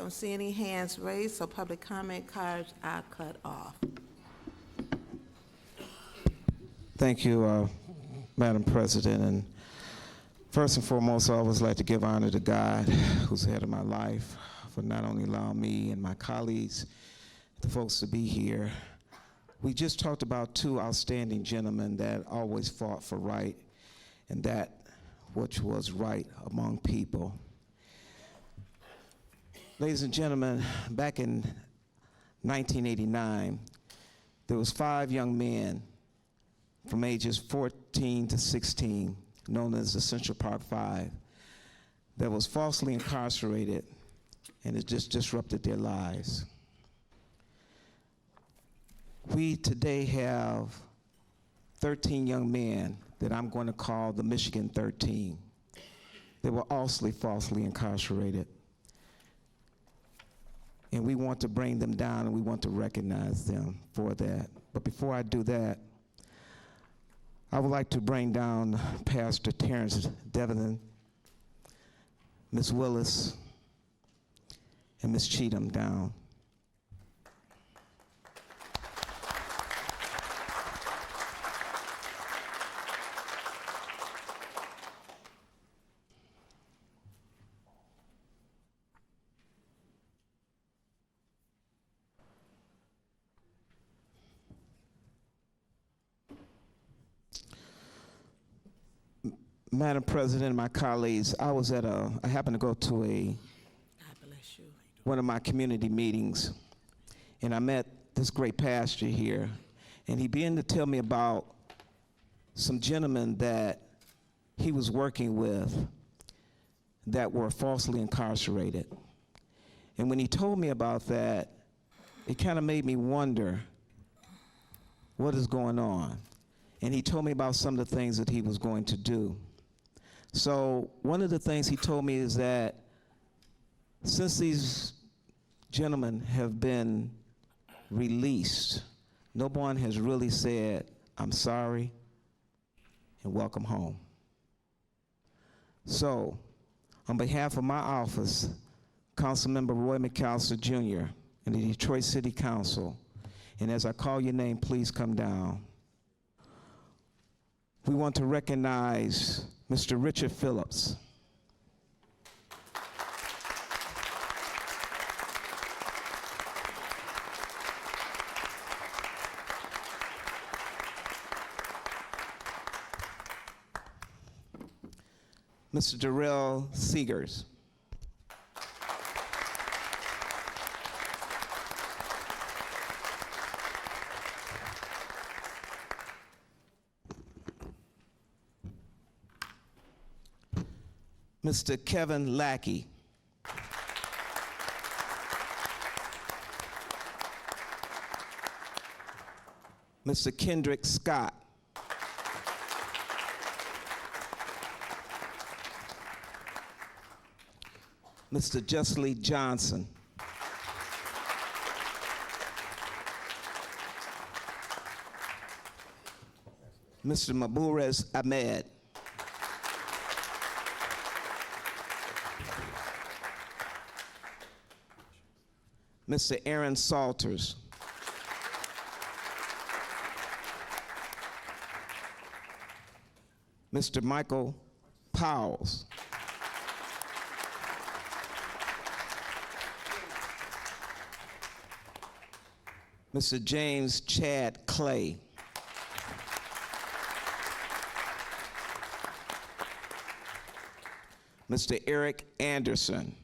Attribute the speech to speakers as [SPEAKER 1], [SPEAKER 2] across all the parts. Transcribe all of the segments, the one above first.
[SPEAKER 1] don't see any hands raised, so public comment cards are cut off.
[SPEAKER 2] Thank you, Madam President. And first and foremost, I always like to give honor to God, who's the head of my life, for not only allowing me and my colleagues, the folks to be here. We just talked about two outstanding gentlemen that always fought for right, and that which was right among people. Ladies and gentlemen, back in 1989, there was 5 young men from ages 14 to 16, known as the Central Park 5, that was falsely incarcerated, and it just disrupted their lives. We today have 13 young men that I'm going to call the Michigan 13. They were also falsely incarcerated. And we want to bring them down, and we want to recognize them for that. But before I do that, I would like to bring down Pastor Terrence Devlin, Ms. Willis, and Ms. Cheatham down. Madam President and my colleagues, I happened to go to one of my community meetings, and I met this great pastor here, and he began to tell me about some gentlemen that he was working with that were falsely incarcerated. And when he told me about that, it kind of made me wonder what is going on. And he told me about some of the things that he was going to do. So one of the things he told me is that since these gentlemen have been released, no one has really said, "I'm sorry and welcome home." So on behalf of my office, Councilmember Roy McAllister Jr. and the Detroit City Council, and as I call your name, please come down. We want to recognize Mr. Richard Phillips. Mr. Darrell Seegers. Mr. Kevin Lackey. Mr. Kendrick Scott. Mr. Justly Johnson. Mr. Maburez Ahmed. Mr. Aaron Salters. Mr. Michael Powles. Mr. James Chad Clay. Mr. Eric Anderson.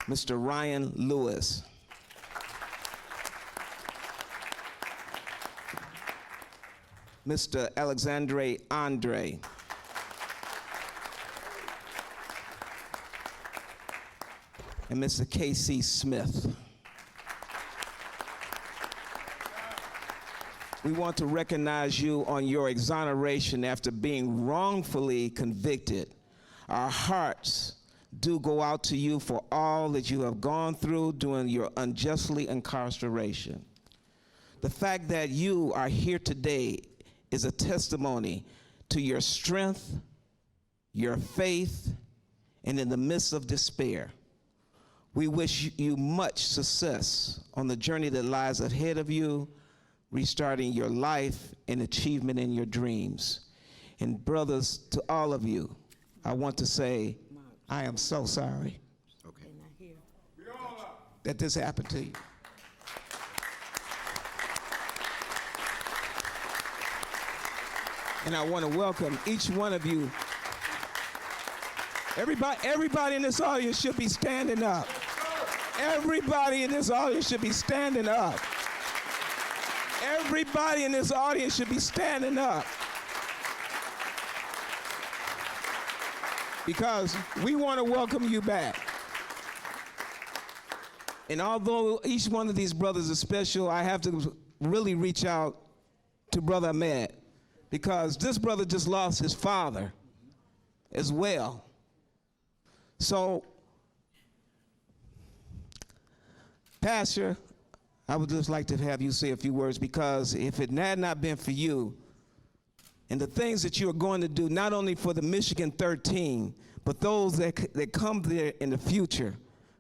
[SPEAKER 2] Mr. Ryan Lewis. Mr. Alexandre Andre. And Mr. K.C. Smith. We want to recognize you on your exoneration after being wrongfully convicted. Our hearts do go out to you for all that you have gone through during your unjustly incarceration. The fact that you are here today is a testimony to your strength, your faith, and in the midst of despair. We wish you much success on the journey that lies ahead of you, restarting your life and achievement in your dreams. And brothers, to all of you, I want to say, I am so sorry that this happened to you. And I want to welcome each one of you. Everybody in this audience should be standing up. Everybody in this audience should be standing up. Everybody in this audience should be standing up. Because we want to welcome you back. And although each one of these brothers is special, I have to really reach out to Brother Ahmed, because this brother just lost his father as well. So, Pastor, I would just like to have you say a few words, because if it had not been for you and the things that you are going to do, not only for the Michigan 13, but those that come there in the future,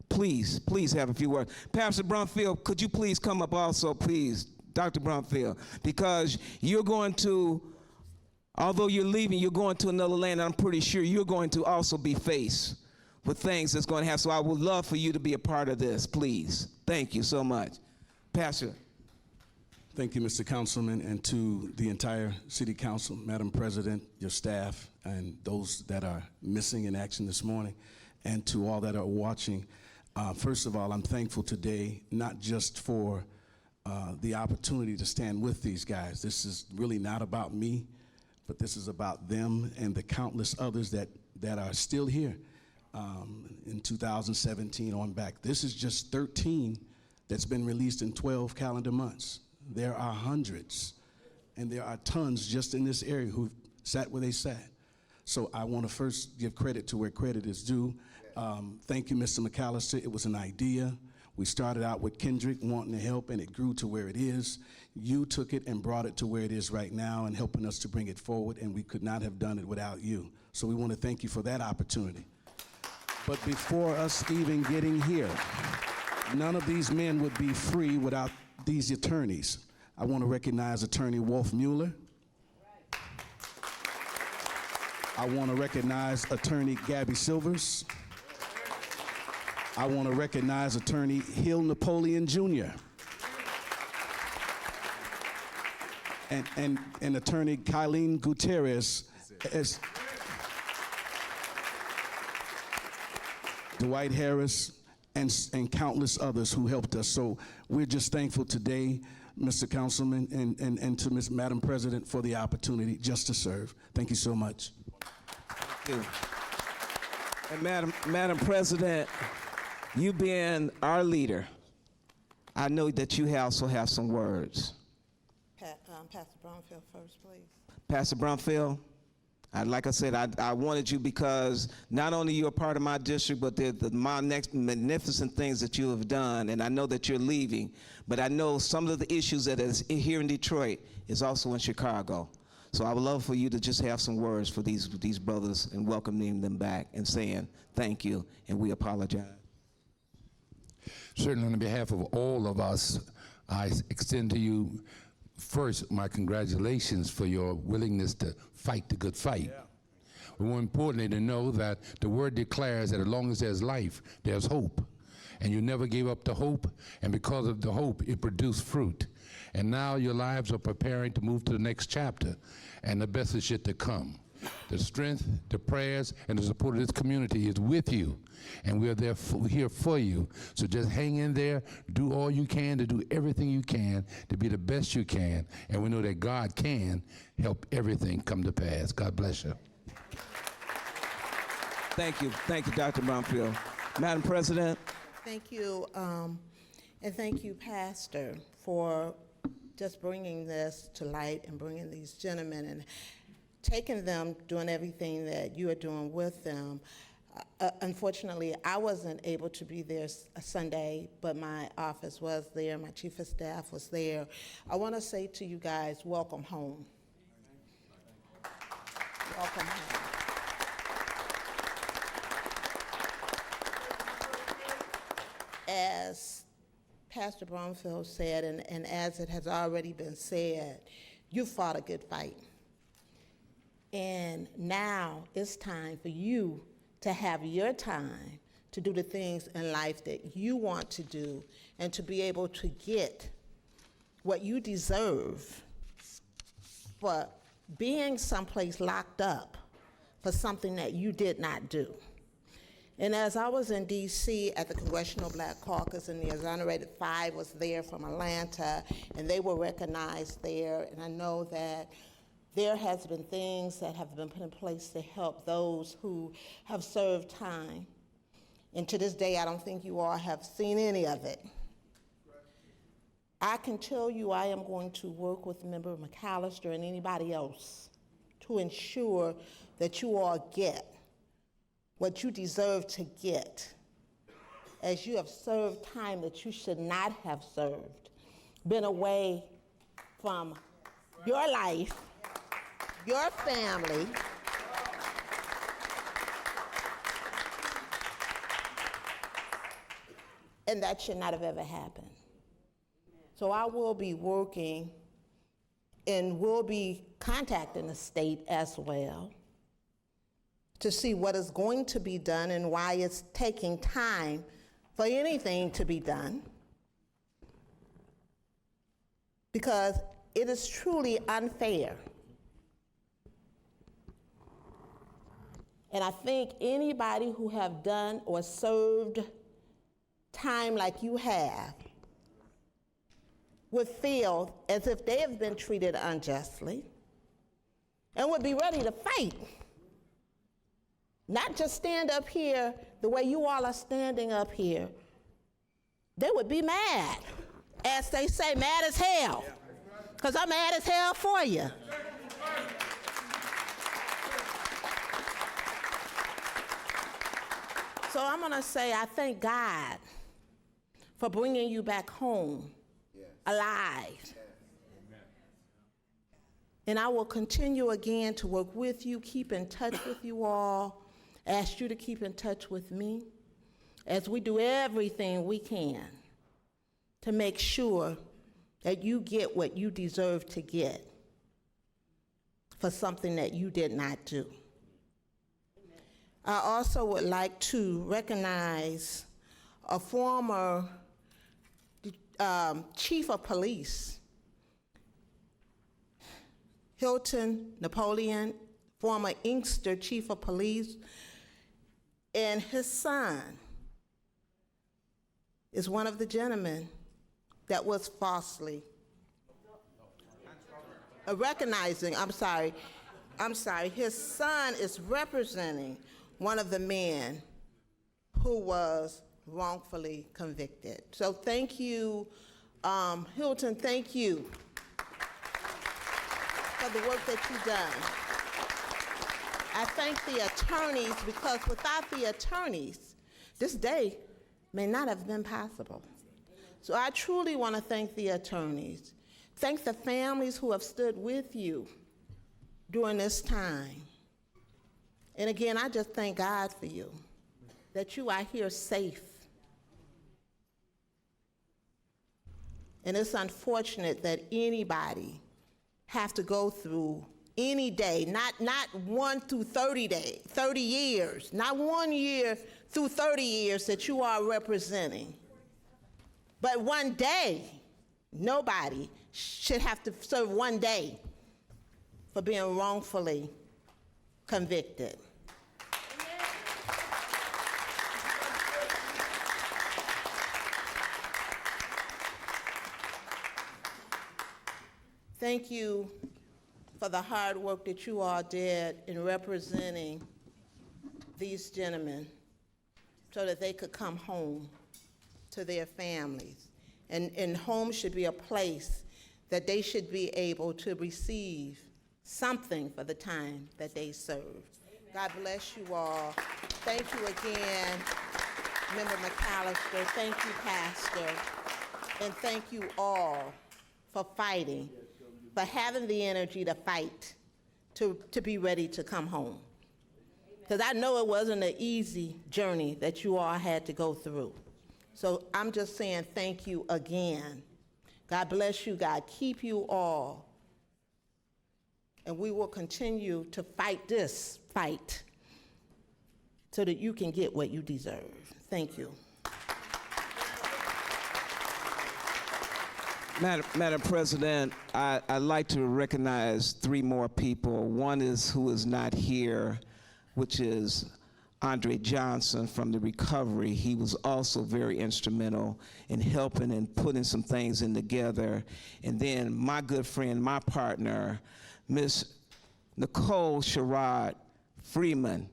[SPEAKER 2] please have a few words. Pastor Brumfield, could you please come up also, please, Dr. Brumfield, because you're going to, although you're leaving, you're going to another land, and I'm pretty sure you're going to also be faced with things that's going to happen. So I would love for you to be a part of this, please. Thank you so much. Pastor.
[SPEAKER 3] Thank you, Mr. Councilman, and to the entire City Council, Madam President, your staff, and those that are missing in action this morning, and to all that are watching. First of all, I'm thankful today, not just for the opportunity to stand with these guys. This is really not about me, but this is about them and the countless others that are still here in 2017 on back. This is just 13 that's been released in 12 calendar months. There are hundreds, and there are tons just in this area who sat where they sat. So I want to first give credit to where credit is due. Thank you, Mr. McAllister. It was an idea. We started out with Kendrick wanting to help, and it grew to where it is. You took it and brought it to where it is right now and helping us to bring it forward, and we could not have done it without you. So we want to thank you for that opportunity. But before us even getting here, none of these men would be free without these attorneys. I want to recognize Attorney Wolf Mueller. I want to recognize Attorney Gabby Silvers. I want to recognize Attorney Hill Napoleon Jr. and Attorney Kylene Gutierrez, as Dwight Harris, and countless others who helped us. So we're just thankful today, Mr. Councilman, and to Ms. Madam President for the opportunity just to serve. Thank you so much.
[SPEAKER 2] Thank you. And Madam President, you being our leader, I know that you also have some words.
[SPEAKER 1] Pastor Brumfield first, please.
[SPEAKER 2] Pastor Brumfield, like I said, I wanted you because not only you're a part of my district, but the magnificent things that you have done, and I know that you're leaving, but I know some of the issues that is here in Detroit is also in Chicago. So I would love for you to just have some words for these brothers and welcoming them back and saying thank you, and we apologize.
[SPEAKER 4] Certainly on behalf of all of us, I extend to you first my congratulations for your willingness to fight the good fight. Yeah. But more importantly, to know that the word declares that as long as there's life, there's hope. And you never gave up the hope, and because of the hope, it produced fruit. And now your lives are preparing to move to the next chapter, and the best is yet to come. The strength, the prayers, and the support of this community is with you, and we're there here for you. So just hang in there, do all you can to do everything you can to be the best you can, and we know that God can help everything come to pass. God bless you.
[SPEAKER 2] Thank you, Dr. Brumfield. Madam President.
[SPEAKER 1] Thank you, and thank you, Pastor, for just bringing this to light and bringing these gentlemen and taking them, doing everything that you are doing with them. Unfortunately, I wasn't able to be there Sunday, but my office was there, my chief of staff was there. I want to say to you guys, welcome home. Welcome home. As Pastor Bromfield said, and as it has already been said, you fought a good fight. And now it's time for you to have your time to do the things in life that you want to do and to be able to get what you deserve for being someplace locked up for something that you did not do. And as I was in DC at the Congressional Black Caucus, and the Exonerated 5 was there from Atlanta, and they were recognized there, and I know that there has been things that have been put in place to help those who have served time. And to this day, I don't think you all have seen any of it. I can tell you I am going to work with Member McAllister and anybody else to ensure that you all get what you deserve to get, as you have served time that you should not have served, been away from your life, your family, and that should not have ever happened. So I will be working and will be contacting the state as well to see what is going to be done and why it's taking time for anything to be done, because it is truly unfair. And I think anybody who have done or served time like you have would feel as if they have been treated unjustly and would be ready to fight. Not just stand up here the way you all are standing up here. They would be mad, as they say, mad as hell, because I'm mad as hell for you. So I'm gonna say I thank God for bringing you back home alive. And I will continue again to work with you, keep in touch with you all, ask you to keep in touch with me as we do everything we can to make sure that you get what you deserve to get for something that you did not do. I also would like to recognize a former chief of police, Hilton Napoleon, former Inkster chief of police, and his son is one of the gentlemen that was falsely his son is representing one of the men who was wrongfully convicted. So thank you, Hilton, thank you for the work that you've done. I thank the attorneys, because without the attorneys, this day may not have been possible. So I truly want to thank the attorneys. Thank the families who have stood with you during this time. And again, I just thank God for you, that you are here safe. And it's unfortunate that anybody have to go through any day, not 1 through 30 years, not 1 year through 30 years that you are representing. But one day, nobody should have to serve 1 day for being wrongfully convicted. Thank you for the hard work that you all did in representing these gentlemen so that they could come home to their families. And home should be a place that they should be able to receive something for the time that they served. God bless you all. Thank you again, Member McAllister. Thank you, Pastor. And thank you all for fighting, for having the energy to fight to be ready to come home. Because I know it wasn't an easy journey that you all had to go through. So I'm just saying thank you again. God bless you, God keep you all. And we will continue to fight this fight so that you can get what you deserve. Thank you.
[SPEAKER 2] Madam President, I'd like to recognize 3 more people. One is who is not here, which is Andre Johnson from the recovery. He was also very instrumental in helping and putting some things in together. And then my good friend, my partner, Miss Nicole Sherrod Freeman,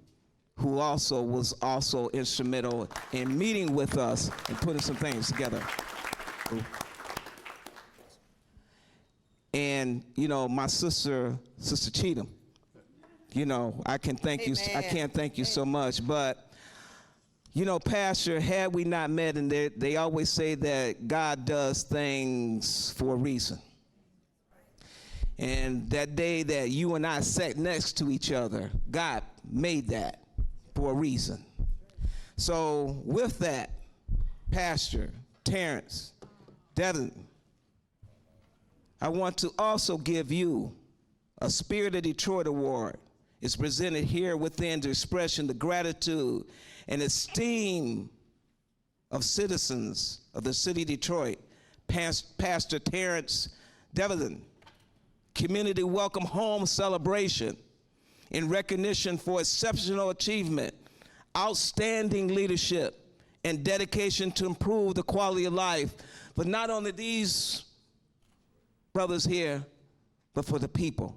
[SPEAKER 2] who was also instrumental in meeting with us and putting some things together. And my sister Cheatham, I can't thank you so much. But Pastor, had we not met, and they always say that God does things for a reason. And that day that you and I sat next to each other, God made that for a reason. So with that, Pastor Terrence, Devin, I want to also give you a Spirit of Detroit Award. It's presented here within the expression, the gratitude and esteem of citizens of the city of Detroit. Pastor Terrence Devlin, Community Welcome Home Celebration in recognition for exceptional achievement, outstanding leadership, and dedication to improve the quality of life. But not only these brothers here, but for the people.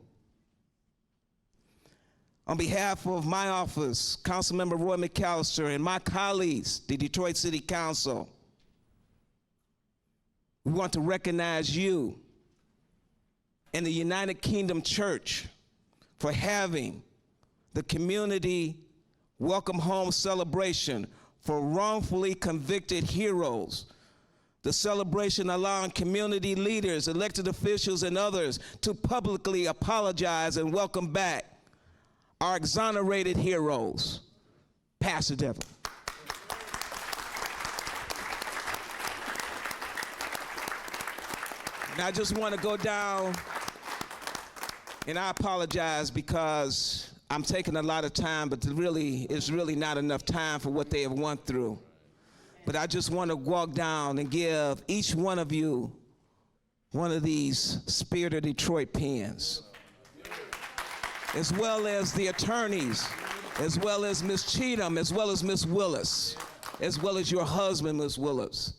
[SPEAKER 2] On behalf of my office, Councilmember Roy McAllister, and my colleagues, the Detroit City Council, we want to recognize you and the United Kingdom Church for having the Community Welcome Home Celebration for wrongfully convicted heroes. The celebration allowing community leaders, elected officials, and others to publicly apologize and welcome back our exonerated heroes. Pastor Devlin. Now I just want to go down, and I apologize because I'm taking a lot of time, but it's really not enough time for what they have went through. But I just want to walk down and give each one of you one of these Spirit of Detroit pens, as well as the attorneys, as well as Ms. Cheatham, as well as Ms. Willis, as well as your husband, Ms. Willis.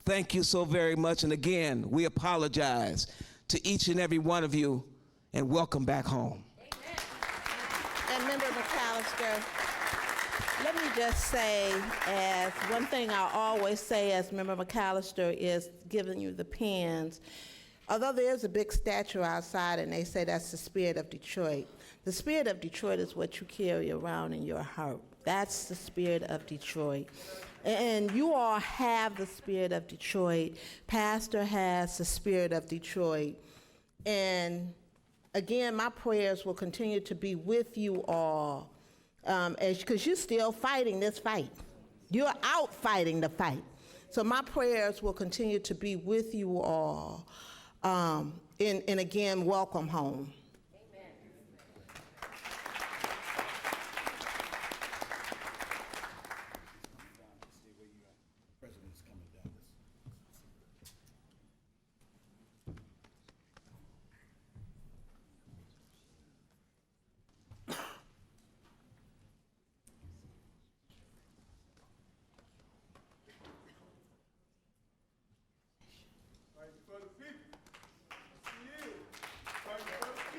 [SPEAKER 2] Thank you so very much. And again, we apologize to each and every one of you, and welcome back home.
[SPEAKER 1] And Member McAllister, let me just say, as one thing I always say as Member McAllister is giving you the pens, although there's a big statue outside and they say that's the Spirit of Detroit, the Spirit of Detroit is what you carry around in your heart. That's the Spirit of Detroit. And you all have the Spirit of Detroit. Pastor has the Spirit of Detroit. And again, my prayers will continue to be with you all, because you're still fighting this fight. You're out fighting the fight. So my prayers will continue to be with you all. And again, welcome home.
[SPEAKER 5] Fighting for the people. See you. Fighting for the people.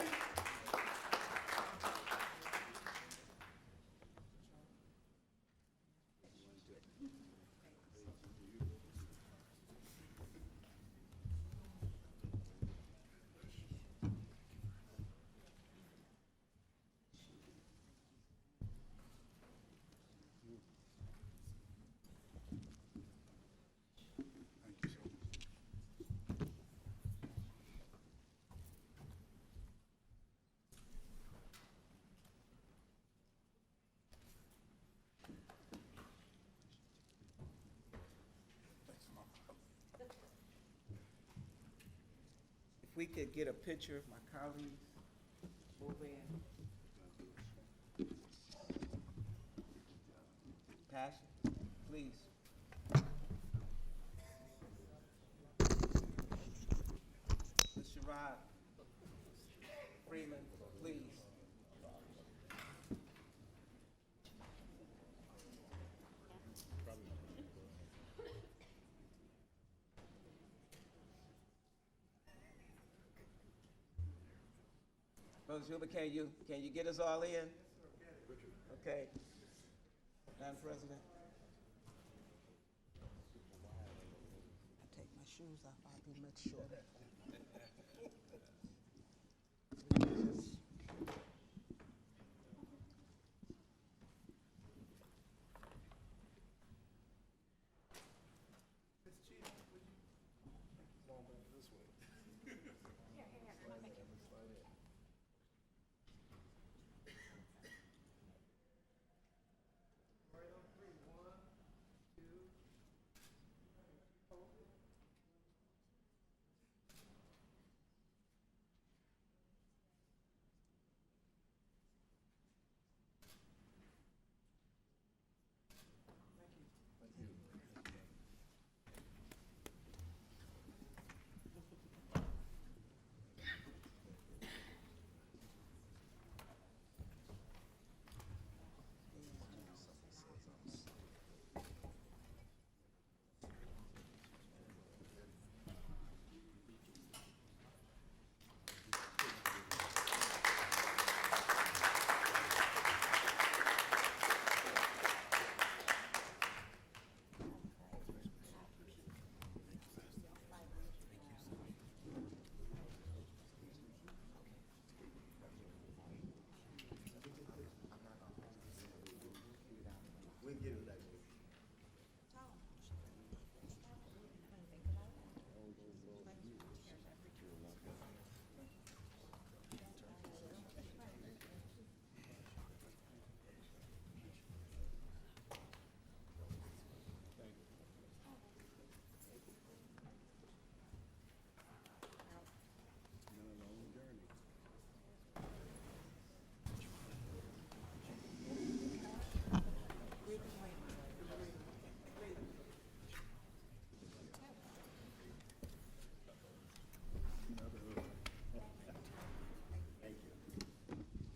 [SPEAKER 2] we could get a picture of my colleagues. Move in. Passion, please. Ms. Sherrod Freeman, please. Brother Schumer, can you get us all in? Okay. Madam President. I take my shoes off, I'll be much shorter.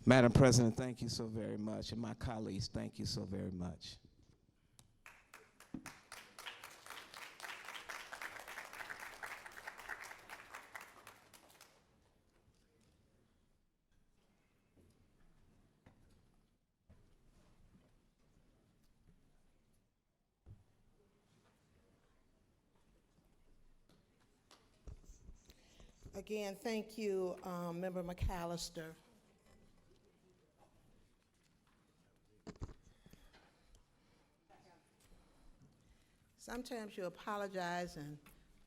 [SPEAKER 2] Madam President, thank you so very much, and my colleagues, thank you so very much.
[SPEAKER 1] Again, thank you, Member McAllister. Sometimes you apologize and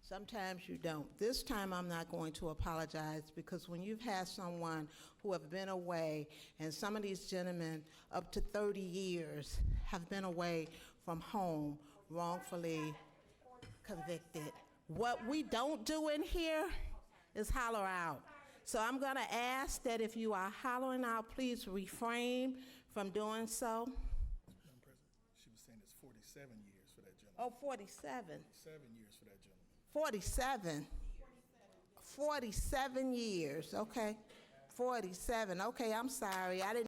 [SPEAKER 1] sometimes you don't. This time I'm not going to apologize because when you've had someone who have been away, and some of these gentlemen up to 30 years have been away from home wrongfully convicted. What we don't do in here is holler out. So I'm gonna ask that if you are hollering out, please refrain from doing so.
[SPEAKER 5] Madam President, she was saying it's 47 years for that gentleman.
[SPEAKER 1] Oh, 47.
[SPEAKER 5] 7 years for that gentleman.
[SPEAKER 1] 47. 47 years, okay. 47, okay, I'm sorry, I didn't